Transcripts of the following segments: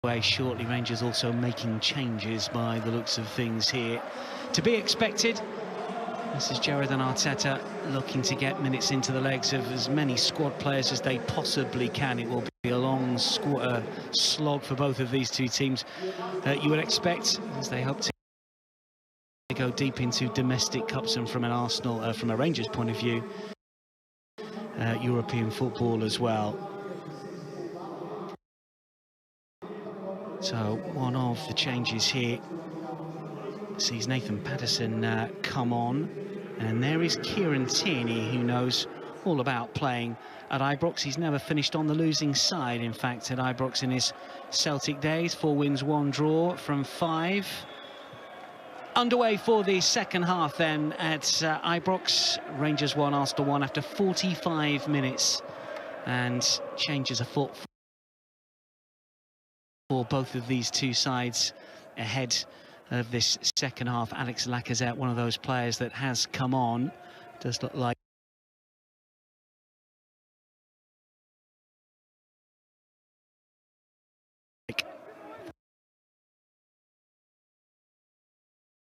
Away shortly. Rangers also making changes by the looks of things here. To be expected. This is Gerrard and Arteta looking to get minutes into the legs of as many squad players as they possibly can. It will be a long slog for both of these two teams, you would expect, as they hope to go deep into domestic cups and from an Arsenal, from a Rangers point of view, European football as well. So one of the changes here sees Nathan Patterson come on, and there is Kieran Tierney, who knows all about playing at Ibrox. He's never finished on the losing side, in fact, at Ibrox in his Celtic days. 4 wins, 1 draw from 5. Underway for the second half then at Ibrox. Rangers 1, Arsenal 1 after 45 minutes, and changes afoot for both of these two sides ahead of this second half. Alex Lacazette, one of those players that has come on, does look like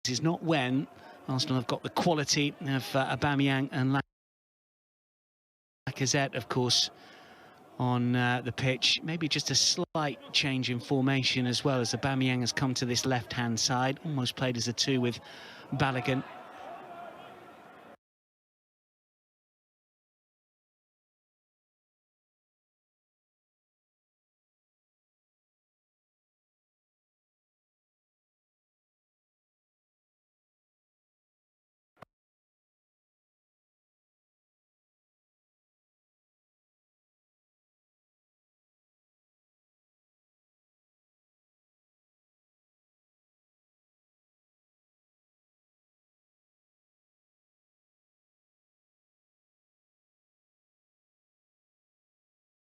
this is not when Arsenal have got the quality of Aubameyang and Lacazette, of course, on the pitch. Maybe just a slight change in formation as well, as Aubameyang has come to this left-hand side, almost played as a 2 with Balogun.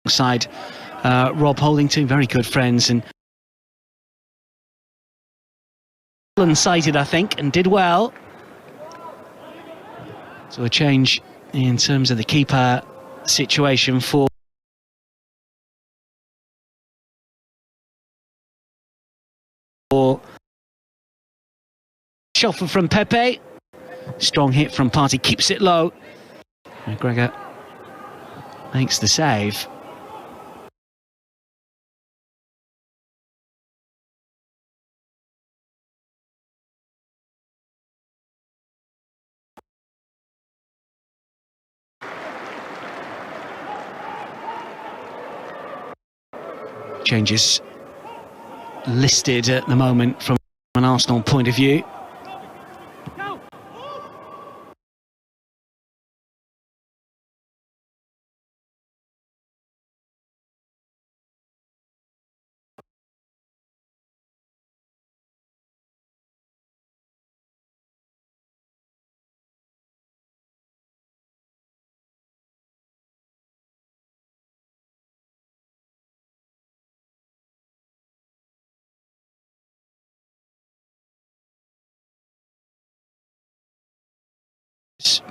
Side Rob Holdington, very good friends, and sighted, I think, and did well. So a change in terms of the keeper situation for Shuffle from Pepe. Strong hit from Partey, keeps it low. McGregor makes the save. Changes listed at the moment from an Arsenal point of view.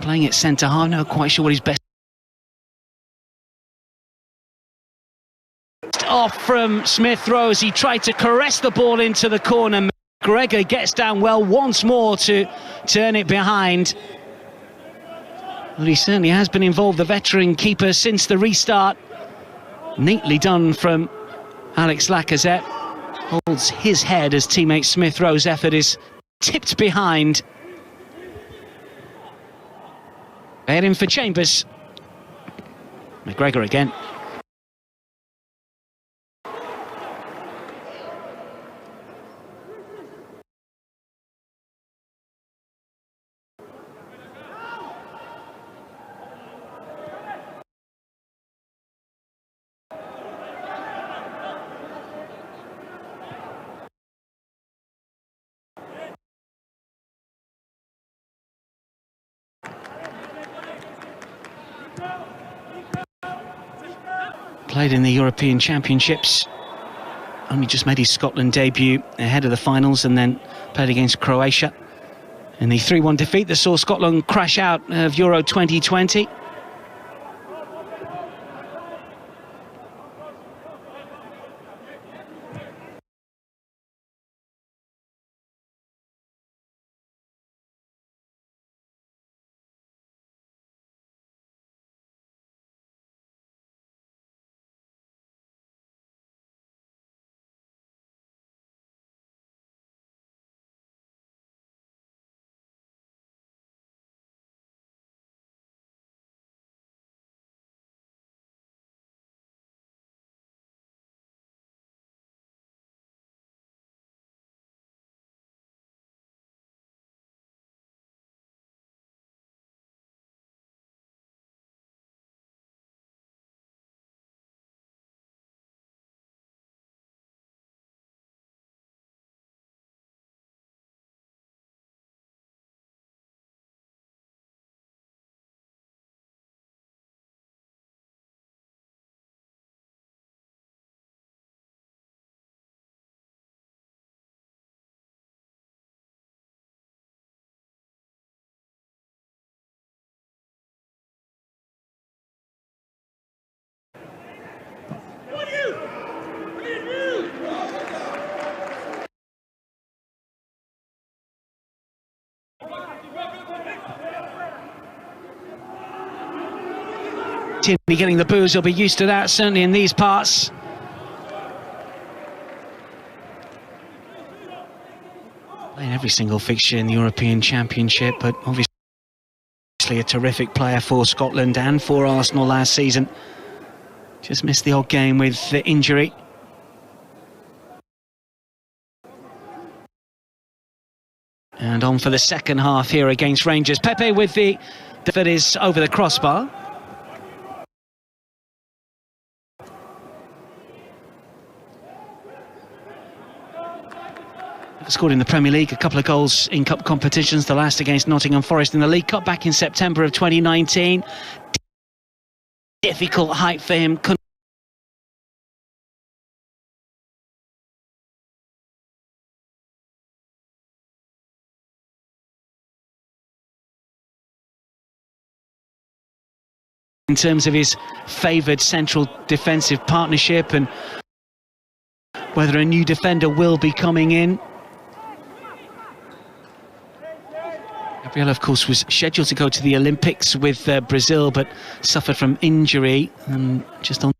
Playing at centre-half, not quite sure what he's best. Off from Smith Rowe as he tried to caress the ball into the corner. McGregor gets down well once more to turn it behind. Well, he certainly has been involved, the veteran keeper, since the restart. Neatly done from Alex Lacazette. Holds his head as teammate Smith Rowe's effort is tipped behind. Heading for Chambers. McGregor again. Played in the European Championships, only just made his Scotland debut ahead of the finals, and then played against Croatia in the 3-1 defeat that saw Scotland crash out of Euro 2020. Tierney getting the boos, he'll be used to that, certainly in these parts. Playing every single fixture in the European Championship, but obviously a terrific player for Scotland and for Arsenal last season. Just missed the odd game with the injury. And on for the second half here against Rangers. Pepe with the that is over the crossbar. Scored in the Premier League, a couple of goals in cup competitions, the last against Nottingham Forest in the League Cup back in September of 2019. Difficult height for him. In terms of his favoured central defensive partnership and whether a new defender will be coming in. Gabriel, of course, was scheduled to go to the Olympics with Brazil, but suffered from injury and just on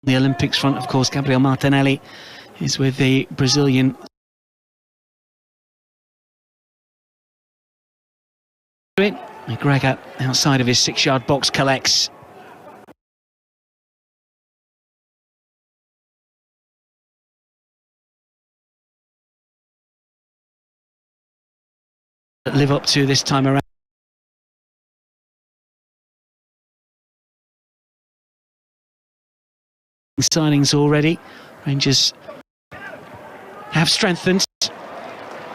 the Olympics front. Of course, Gabriel Martinelli is with the Brazilian. McGregor outside of his 6-yard box collects. Live up to this time around. Signings already. Rangers have strengthened.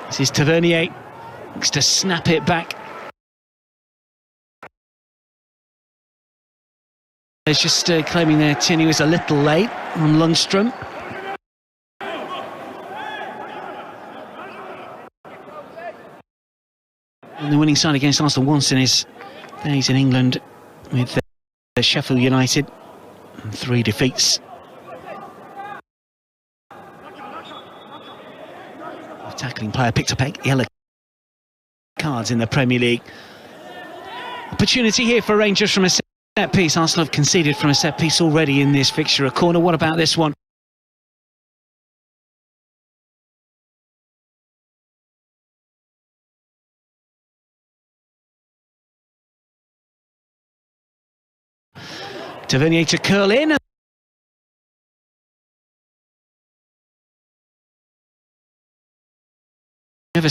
This is Tavernier. Looks to snap it back. It's just claiming there Tierney was a little late on Lundstrom. And the winning side against Arsenal once in his days in England with Sheffield United. And 3 defeats. Tackling player picked up 8 yellow cards in the Premier League. Opportunity here for Rangers from a set piece. Arsenal have conceded from a set piece already in this fixture. A corner. What about this one? Tavernier to curl in. Never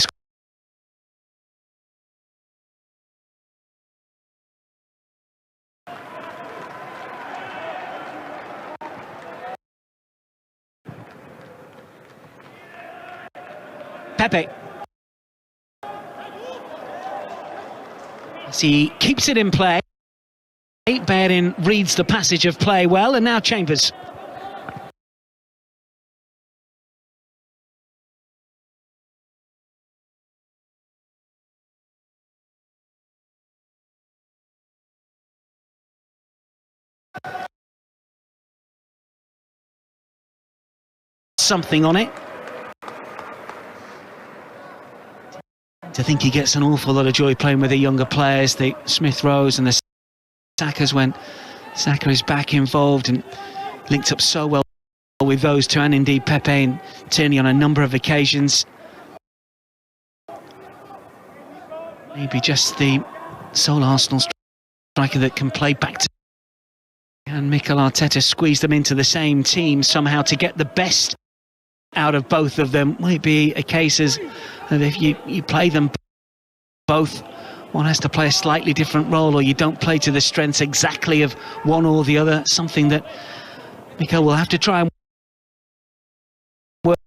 Pepe. As he keeps it in play. Bayerin reads the passage of play well, and now Chambers. Something on it. To think he gets an awful lot of joy playing with the younger players, the Smith Rowes and the Sakas, when Saka is back involved and linked up so well with those two, and indeed Pepe and Tierney on a number of occasions. Maybe just the sole Arsenal striker that can play back to, and Mikel Arteta squeeze them into the same team somehow to get the best out of both of them. Might be a case as that if you play them both, one has to play a slightly different role, or you don't play to the strengths exactly of one or the other. Something that Mikel will have to try and work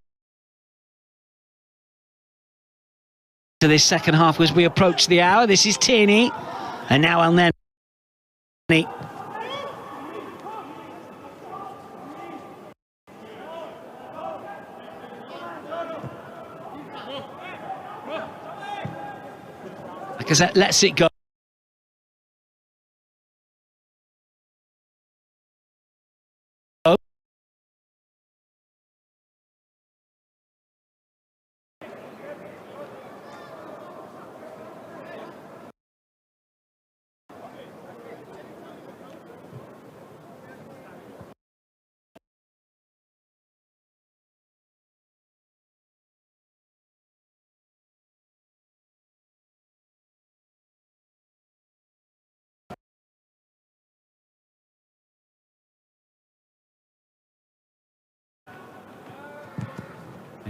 to this second half as we approach the hour. This is Tierney, and now El Neni. Because that lets it go.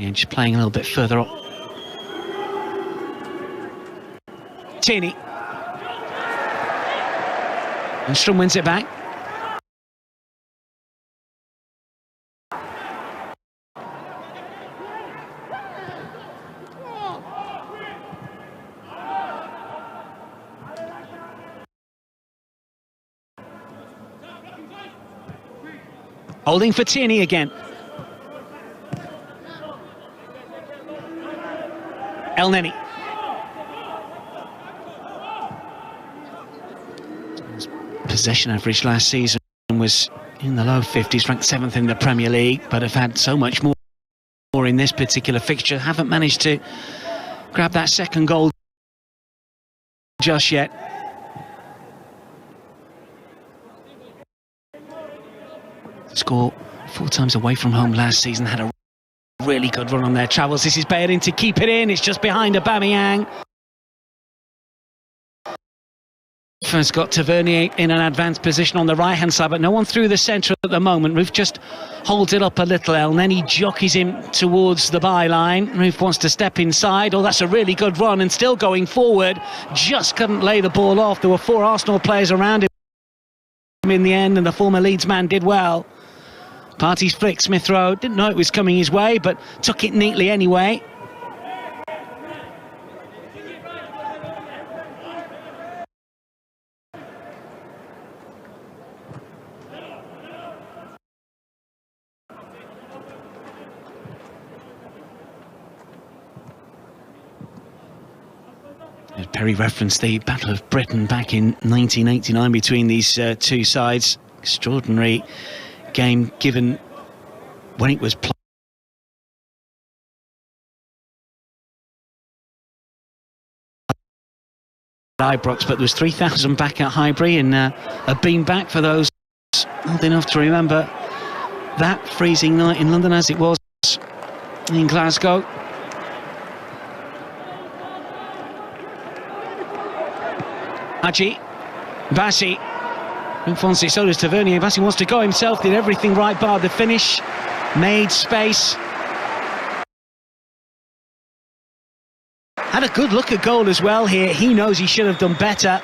And just playing a little bit further up. Tierney. And Strum wins it back. Holding for Tierney again. El Neni. His possession average last season was in the low 50s, ranked 7th in the Premier League, but have had so much more in this particular fixture. Haven't managed to grab that second goal just yet. Score 4 times away from home last season, had a really good run on their travels. This is Bellerin to keep it in. It's just behind Aubameyang. First got Tavernier in an advanced position on the right-hand side, but no one through the centre at the moment. Roof just holds it up a little, and then he jockeys him towards the byline. Roof wants to step inside. Oh, that's a really good run, and still going forward. Just couldn't lay the ball off. There were 4 Arsenal players around him in the end, and the former Leeds man did well. Partey's flick, Smith Rowe didn't know it was coming his way, but took it neatly anyway. Perry referenced the Battle of Britain back in 1989 between these two sides. Extraordinary game given when it was played. Ibrox, but there was 3,000 back at Highbury, and a beam back for those old enough to remember that freezing night in London as it was in Glasgow. Hadji, Bassi, Fonsi, so does Tavernier. Bassi wants to go himself, did everything right bar the finish, made space. Had a good look at goal as well here. He knows he should have done better.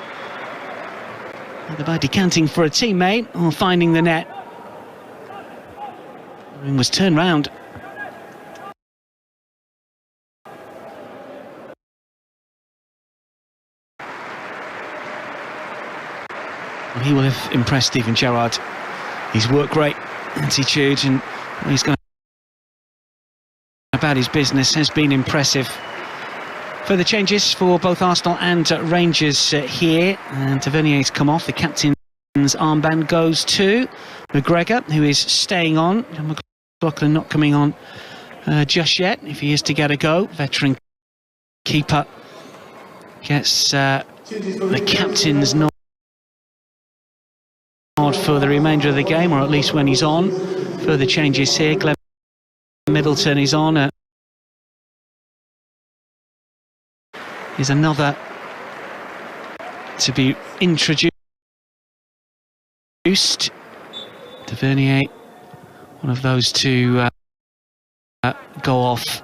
Either by decanting for a teammate or finding the net. The ring was turned round. He will have impressed Steven Gerrard. His work rate, attitude, and he's going about his business has been impressive. Further changes for both Arsenal and Rangers here. And Tavernier's come off. The captain's armband goes to McGregor, who is staying on. McLaughlin not coming on just yet. If he is to get a go, veteran keeper gets the captain's nod for the remainder of the game, or at least when he's on. Further changes here. Glenn Middleton is on. Is another to be introduced. Tavernier, one of those to go off.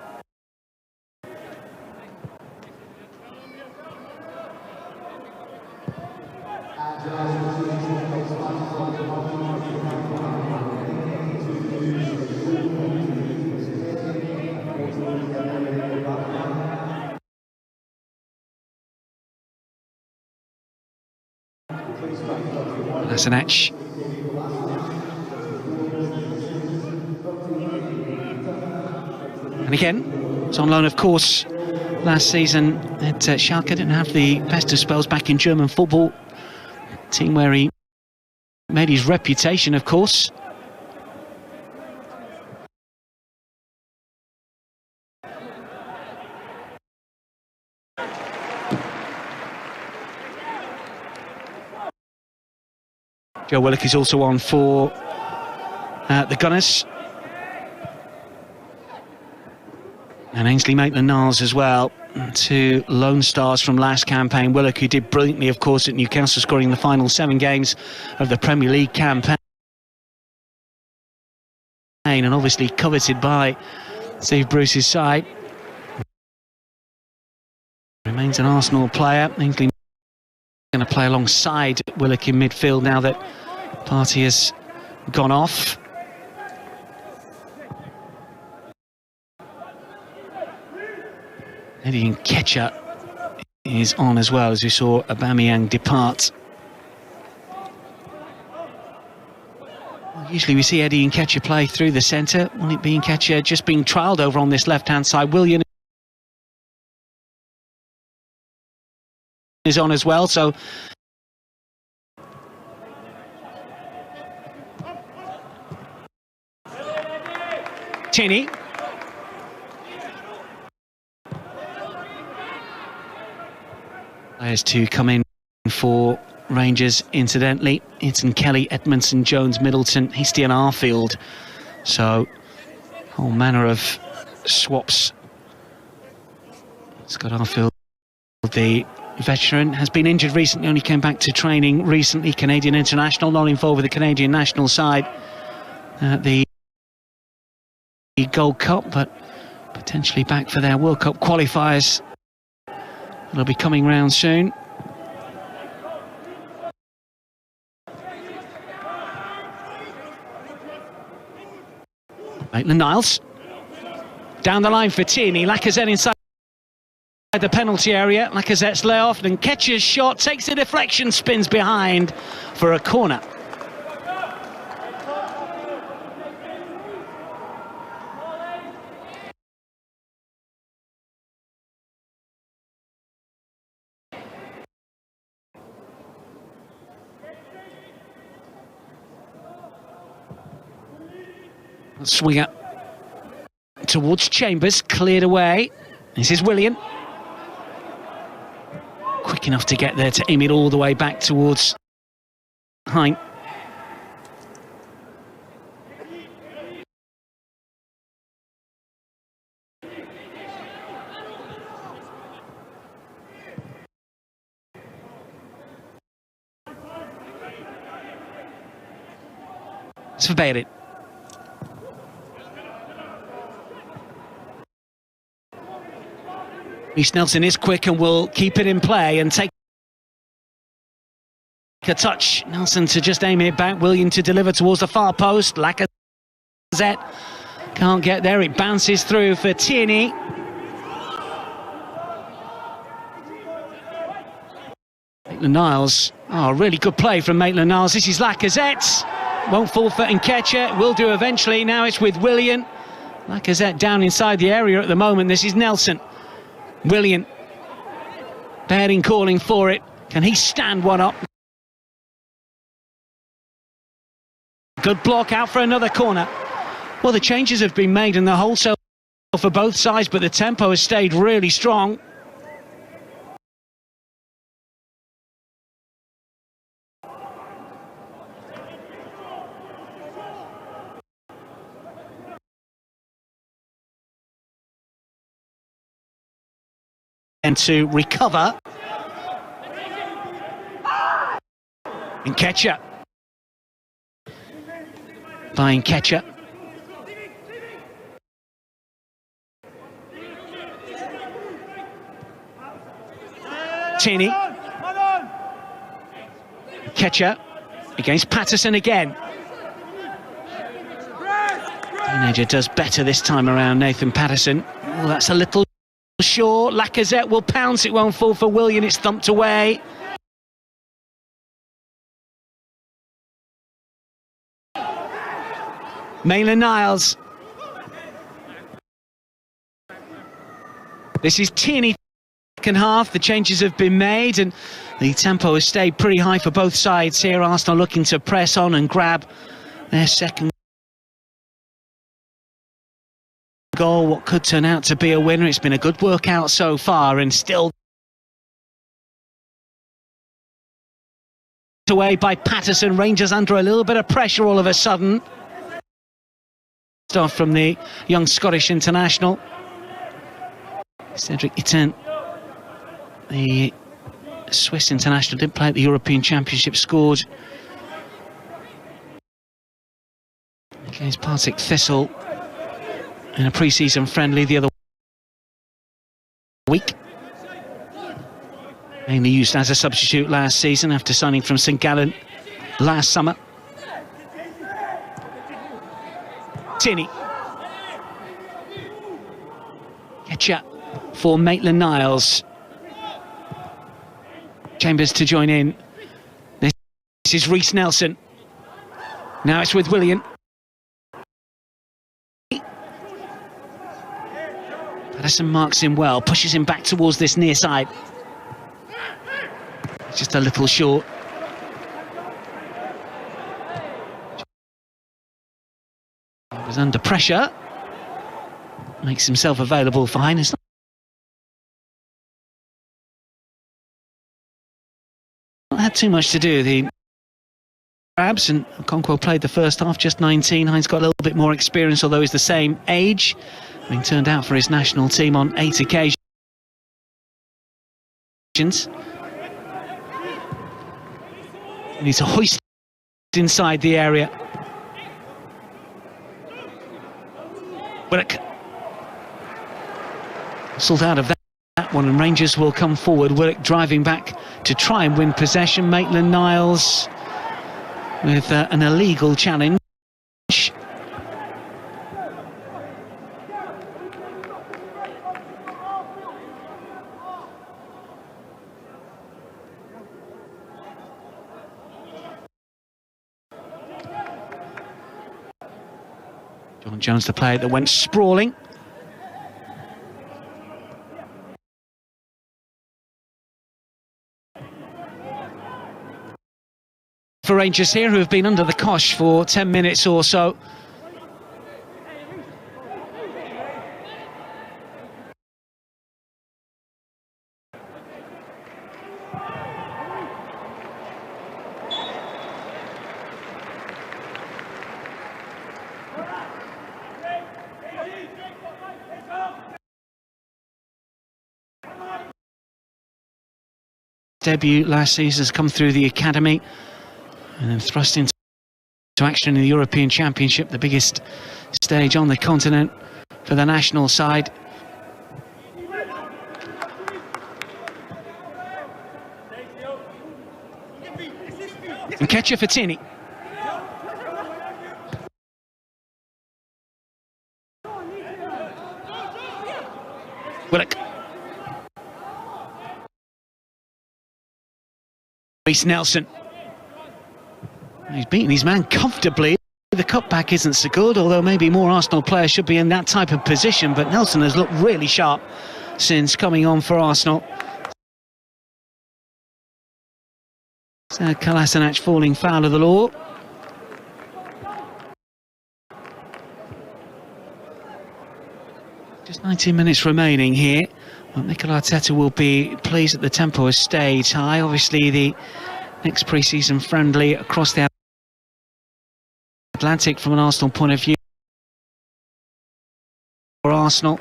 Lasanach. And again, it's on loan, of course. Last season at Schalke, didn't have the best of spells back in German football. Team where he made his reputation, of course. Joe Willock is also on for the Gunners. And Ainsley Maitland-Niles as well, 2 Lone Stars from last campaign. Willock, who did brilliantly, of course, at Newcastle, scoring the final 7 games of the Premier League campaign. And obviously coveted by Steve Bruce's side. Remains an Arsenal player. Hinkley going to play alongside Willock in midfield now that Partey has gone off. Eddie Nketiah is on as well, as we saw Aubameyang depart. Well, usually we see Eddie Nketiah play through the centre. Will it be Nketiah just being trialled over on this left-hand side? Willian is on as well, so Tierney. Players to come in for Rangers, incidentally. It's Kelly, Edmondson, Jones, Middleton, Hasty and Arfield. So, whole manner of swaps. Scott Arfield, the veteran, has been injured recently, only came back to training recently. Canadian international, not involved with the Canadian national side at the Gold Cup, but potentially back for their World Cup qualifiers. They'll be coming round soon. Maitland-Niles. Down the line for Tierney. Lacazette inside the penalty area. Lacazette's layoff. And Nketiah's shot takes a deflection, spins behind for a corner. Swing up towards Chambers, cleared away. This is Willian. Quick enough to get there to aim it all the way back towards Hein. Surveyed it. Reece Nelson is quick and will keep it in play and take a touch. Nelson to just aim it back. William to deliver towards the far post. Lacazette can't get there. It bounces through for Tierney. Maitland-Niles. Oh, really good play from Maitland-Niles. This is Lacazette. Won't fall for Nketiah. Will do eventually. Now it's with Willian. Lacazette down inside the area at the moment. This is Nelson. Willian, Baird calling for it. Can he stand one up? Good block out for another corner. Well, the changes have been made in the wholesale for both sides, but the tempo has stayed really strong. And to recover. Nketiah. By Nketiah. Tierney. Nketiah against Patterson again. Teenager does better this time around, Nathan Patterson. Oh, that's a little short. Lacazette will pounce, it won't fall for Willian, it's thumped away. Maitland-Niles. This is Tierney. Second half, the changes have been made and the tempo has stayed pretty high for both sides here. Arsenal looking to press on and grab their second goal, what could turn out to be a winner. It's been a good workout so far and still away by Patterson. Rangers under a little bit of pressure all of a sudden. Stuff from the young Scottish international. Cedric Itten, the Swiss international, didn't play at the European Championship, scored against Partick Thistle in a pre-season friendly the other week. Mainly used as a substitute last season after signing from St Gallen last summer. Tierney. Ketchup for Maitland-Niles. Chambers to join in. This is Reiss Nelson. Now it's with Willian. Patterson marks him well, pushes him back towards this near side. Just a little short. He was under pressure. Makes himself available for Highness. Not had too much to do. The Arabs, and Okonkwo played the first half, just 19. Hines got a little bit more experience, although he's the same age, having turned out for his national team on 8 occasions. Needs a hoist inside the area. Willock whistled out of that one, and Rangers will come forward. Willock driving back to try and win possession. Maitland-Niles with an illegal challenge. John Jones, the player that went sprawling. For Rangers here, who have been under the cosh for 10 minutes or so. Debut last season has come through the academy and then thrust into action in the European Championship, the biggest stage on the continent for the national side. And catcher for Tierney. Willock. Reiss Nelson. He's beaten his man comfortably. The cutback isn't so good, although maybe more Arsenal players should be in that type of position, but Nelson has looked really sharp since coming on for Arsenal. Kolasinac falling foul of the law. Just 19 minutes remaining here. Well, Mikel Arteta will be pleased that the tempo has stayed high. Obviously, the next pre-season friendly across the Atlantic from an Arsenal point of view. For Arsenal,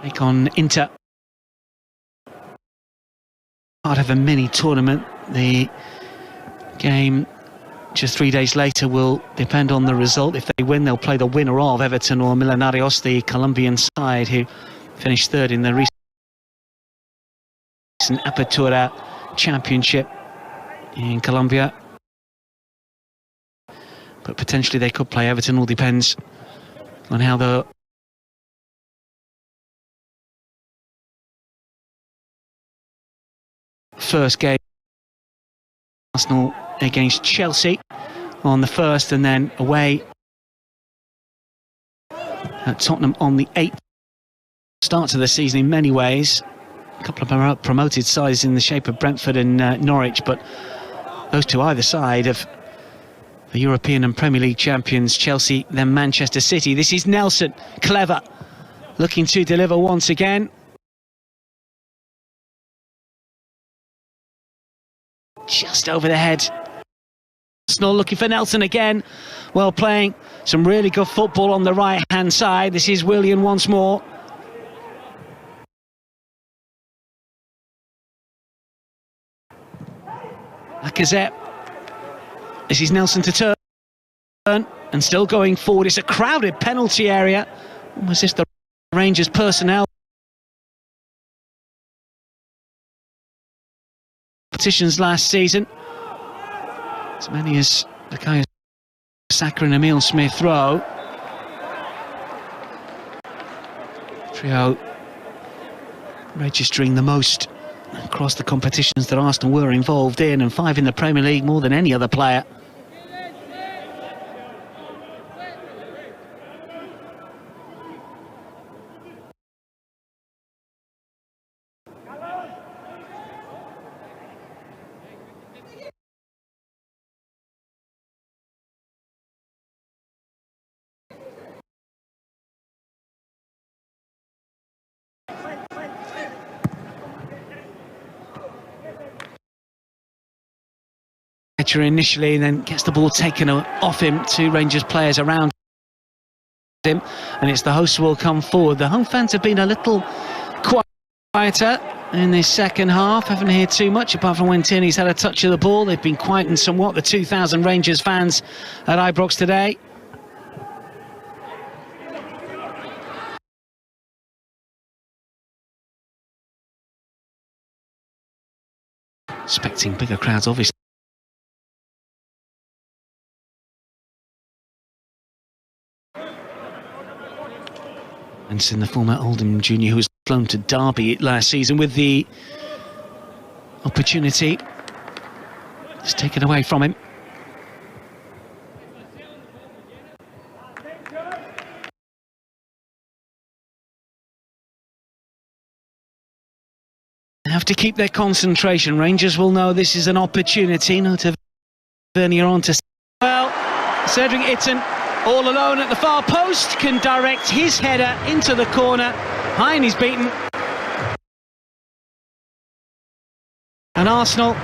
take on Inter. Part of a mini tournament. The game just 3 days later will depend on the result. If they win, they'll play the winner of Everton or Millonarios, the Colombian side, who finished third in the recent Apertura Championship in Colombia. But potentially they could play Everton. All depends on how the first game, Arsenal against Chelsea on the 1st, and then away at Tottenham on the 8th. Start to the season in many ways. A couple of promoted sides in the shape of Brentford and Norwich, but those two either side of the European and Premier League champions, Chelsea, then Manchester City. This is Nelson, clever, looking to deliver once again. Just over the head. Arsenal looking for Nelson again. Well, playing some really good football on the right-hand side. This is Willian once more. Lacazette. This is Nelson to turn. and still going forward. It's a crowded penalty area, almost as if the Rangers personnel competitions last season. As many as Bukayo Saka and Emile Smith-Rowe. Trio registering the most across the competitions that Arsenal were involved in, and 5 in the Premier League, more than any other player. Initially, then gets the ball taken off him to Rangers players around him, and it's the hosts who will come forward. The home fans have been a little quieter in this second half, haven't heard too much apart from when Tierney's had a touch of the ball. They've been quietened somewhat, the 2,000 Rangers fans at Ibrox today. Expecting bigger crowds, obviously. And the former Oldham junior who was flown to Derby last season with the opportunity. It's taken away from him. They have to keep their concentration. Rangers will know this is an opportunity. No to Vernier on to... Well, Cedric Itten, all alone at the far post, can direct his header into the corner. High and he's beaten. And Arsenal,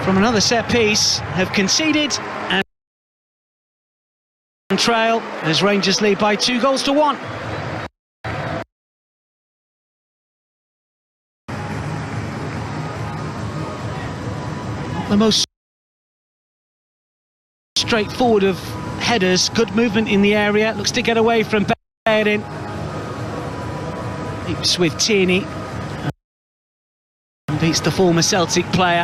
from another set piece, have conceded and trail as Rangers lead by 2-1. The most straightforward of headers, good movement in the area, looks to get away from Bellerin. Keeps with Tierney and beats the former Celtic player,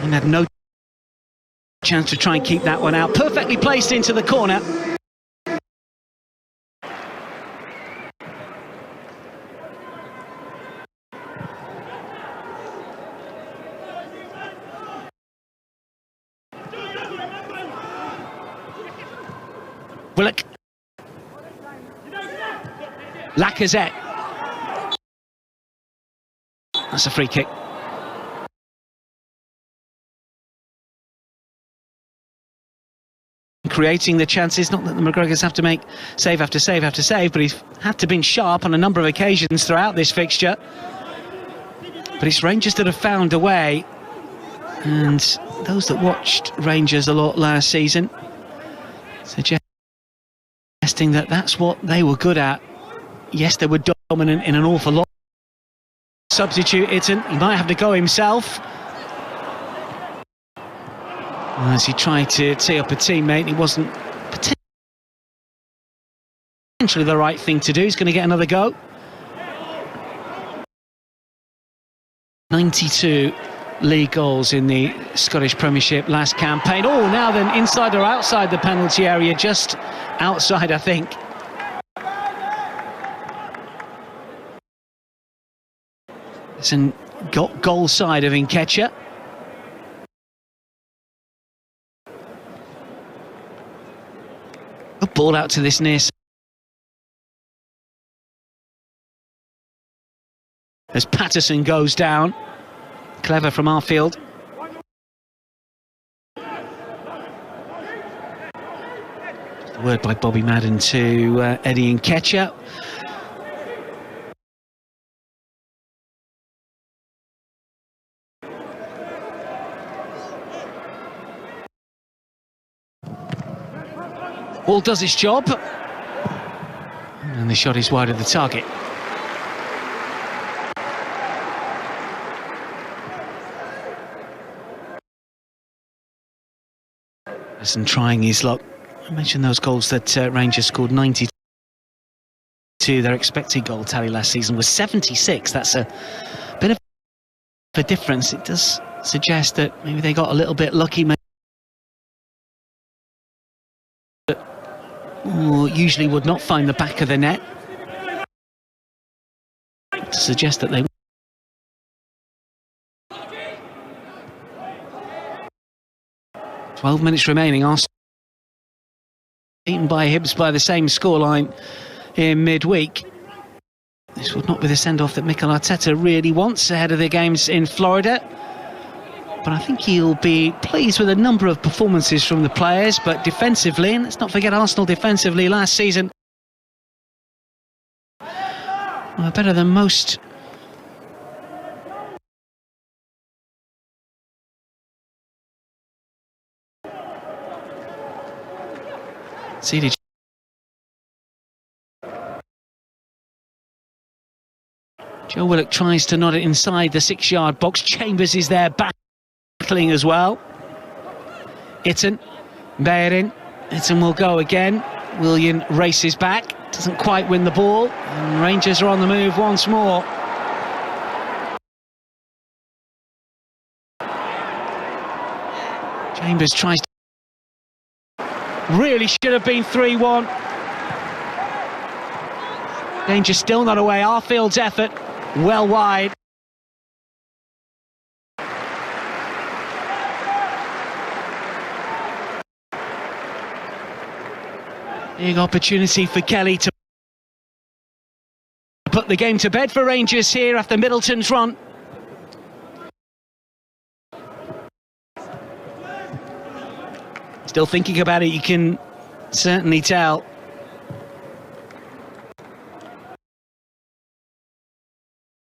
and had no chance to try and keep that one out. Perfectly placed into the corner. Willock. Lacazette. That's a free kick. Creating the chances, not that the McGregors have to make save after save after save, but he's had to been sharp on a number of occasions throughout this fixture. But it's Rangers that have found a way, and those that watched Rangers a lot last season suggesting that that's what they were good at. Yes, they were dominant in an awful lot. Substitute Itten, he might have to go himself. As he tried to tee up a teammate, it wasn't potentially the right thing to do. He's going to get another go. 92 league goals in the Scottish Premiership last campaign. Oh, now then, inside or outside the penalty area? Just outside, I think. It's a goal side of Nketiah. A ball out to this near side. As Patterson goes down. Clever from our field. Just a word by Bobby Madden to Eddie Nketiah. Ball does its job. And the shot is wide of the target. And trying his luck. I mentioned those goals that Rangers scored 92. Their expected goal tally last season was 76. That's a bit of a difference. It does suggest that maybe they got a little bit lucky. Or usually would not find the back of the net. To suggest that they... 12 minutes remaining. Arsenal beaten by Hibs by the same scoreline in midweek. This would not be the send-off that Mikel Arteta really wants ahead of the games in Florida. But I think he'll be pleased with a number of performances from the players. But defensively, and let's not forget Arsenal defensively last season, were better than most. CDG. Joe Willock tries to nod it inside the 6-yard box. Chambers is there battling as well. Itten, Bellerin. Itten will go again. Willian races back, doesn't quite win the ball, and Rangers are on the move once more. Chambers tries to... Really should have been 3-1. Danger still not away. Arfield's effort well wide. Big opportunity for Kelly to put the game to bed for Rangers here after Middleton's run. Still thinking about it, you can certainly tell.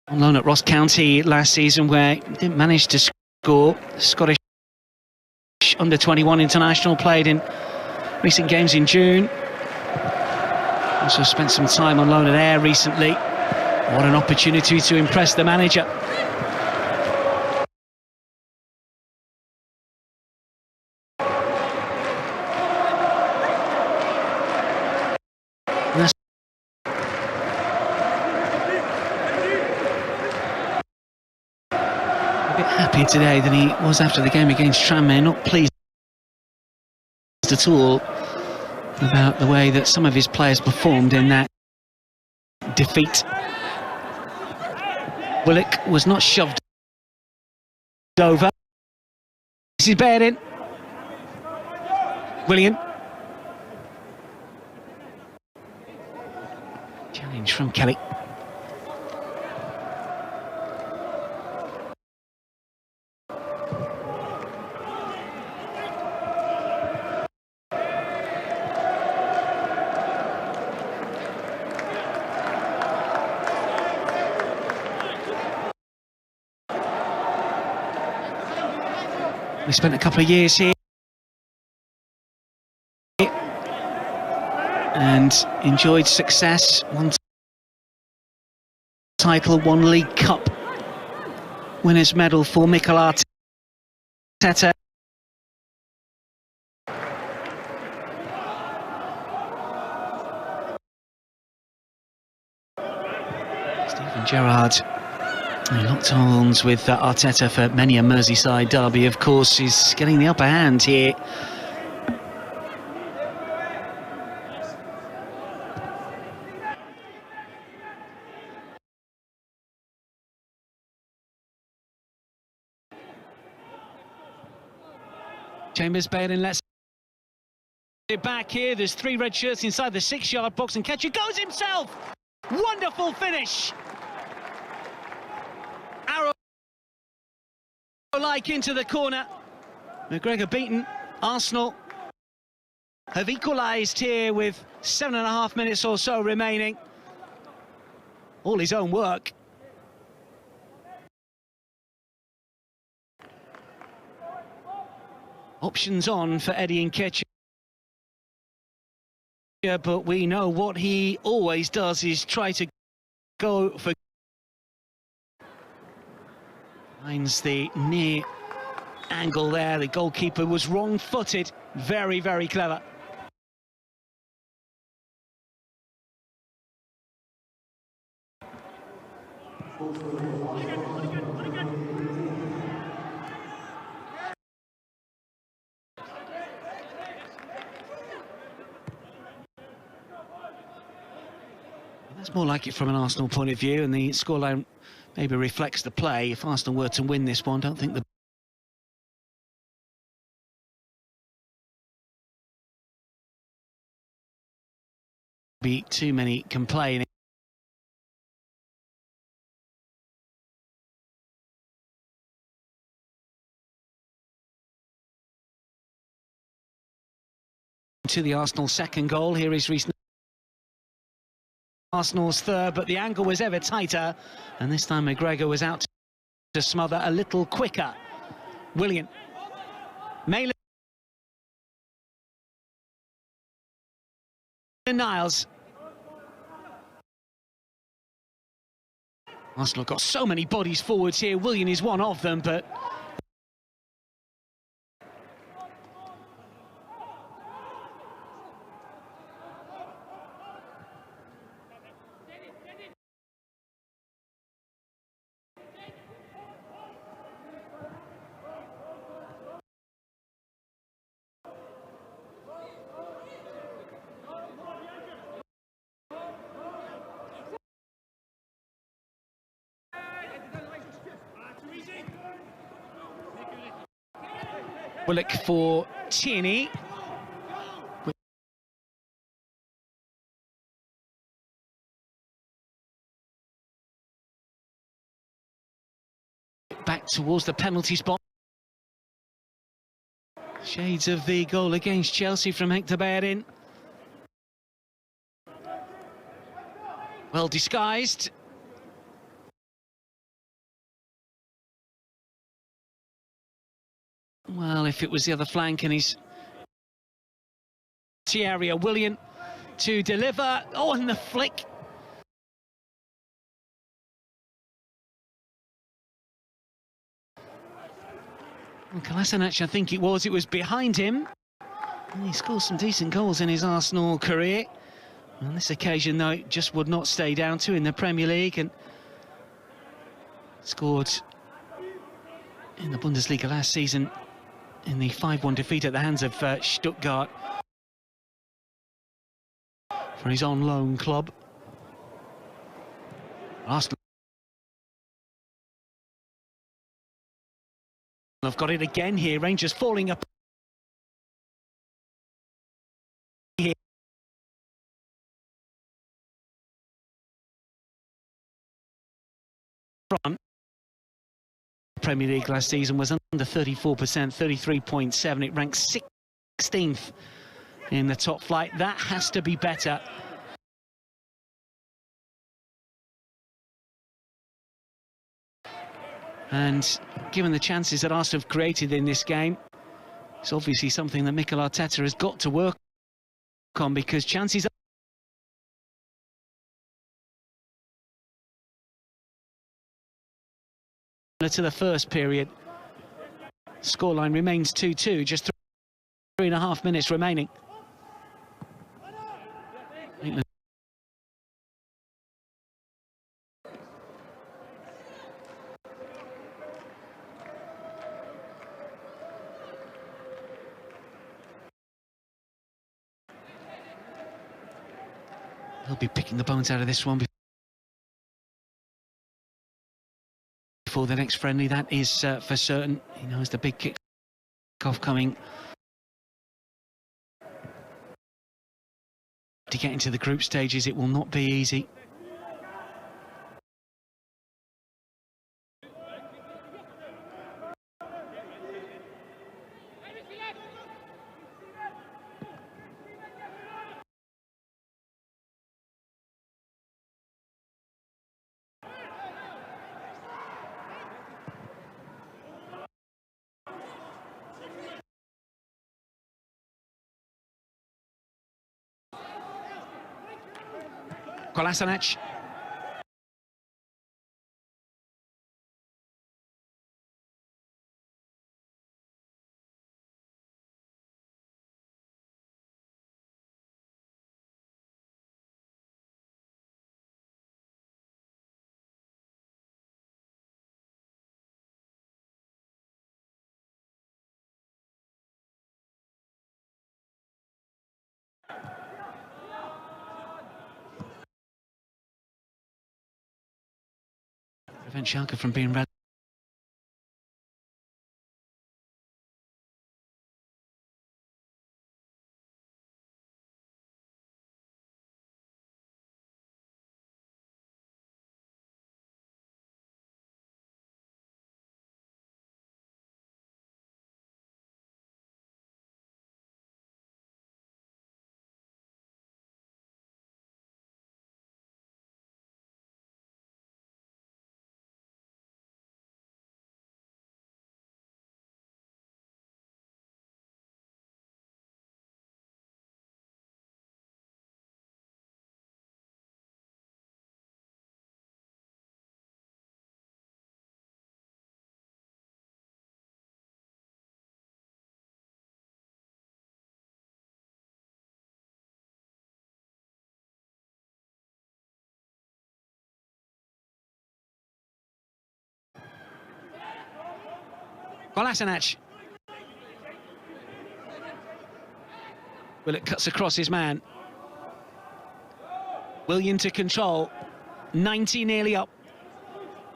On loan at Ross County last season, where he didn't manage to score. Scottish under-21 international, played in recent games in June. Also spent some time on loan at Ayr recently. What an opportunity to impress the manager. A bit happier today than he was after the game against Tranmere. Not pleased at all about the way that some of his players performed in that defeat. Willock was not shoved over. This is Bellerin. Willian. Challenge from Kelly. We spent a couple of years here and enjoyed success. One title, one League Cup winners' medal for Mikel Arteta. Steven Gerrard, locked horns with Arteta for many a Merseyside derby, of course, is getting the upper hand here. Chambers, Bellerin, let's it back here. There's 3 red shirts inside the 6-yard box, and Ketcher goes himself. Wonderful finish. Arrow-like into the corner. McGregor beaten. Arsenal have equalised here with 7.5 minutes or so remaining. All his own work. Options on for Eddie Nketiah, but we know what he always does is try to go for... Finds the near angle there. The goalkeeper was wrong-footed. Very, very clever. That's more like it from an Arsenal point of view, and the scoreline maybe reflects the play. If Arsenal were to win this one, don't think there'd be too many complaining. To the Arsenal second goal, here is recent Arsenal's third, but the angle was ever tighter, and this time McGregor was out to smother a little quicker. Willian. Niles. Arsenal got so many bodies forwards here. Willian is one of them, but Willock for Tierney. Back towards the penalty spot. Shades of the goal against Chelsea from Hector Bellerin. Well disguised. Well, if it was the other flank and he's area, Willian to deliver. Oh, and the flick. Well, Kolasinac, I think it was behind him. And he scored some decent goals in his Arsenal career. On this occasion, though, it just would not stay down to in the Premier League, and scored in the Bundesliga last season in the 5-1 defeat at the hands of Stuttgart for his on-loan club. Arsenal have got it again here. Rangers falling up here. Front. Premier League last season was under 34%, 33.7. It ranked 16th in the top flight. That has to be better. And given the chances that Arsenal have created in this game, it's obviously something that Mikel Arteta has got to work on, because chances to the first period. Scoreline remains 2-2, just 3.5 minutes remaining. He'll be picking the bones out of this one before the next friendly, that is for certain. He knows the big kick-off coming. To get into the group stages, it will not be easy. Kolasinac. prevent Schalke from being red. Kolasinac. Willock cuts across his man. Willian to control. 90 nearly up.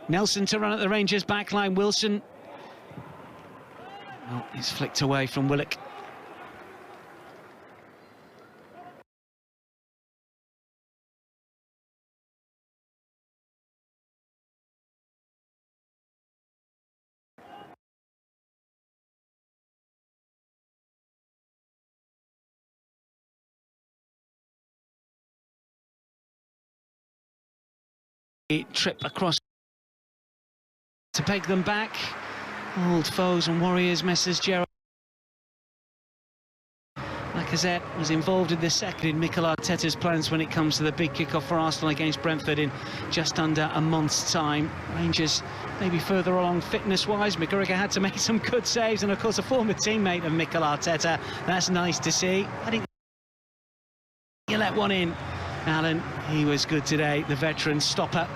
Nelson to run at the Rangers backline. Wilson. Oh, it's flicked away from Willock. Trip across to peg them back. Old foes and warriors, Messrs. Gerrard. Lacazette was involved in the second in Mikel Arteta's plans when it comes to the big kick-off for Arsenal against Brentford in just under a month's time. Rangers maybe further along fitness-wise. McGurrigan had to make some good saves, and of course a former teammate of Mikel Arteta. That's nice to see. I think you let one in. Allen, he was good today, the veteran stopper.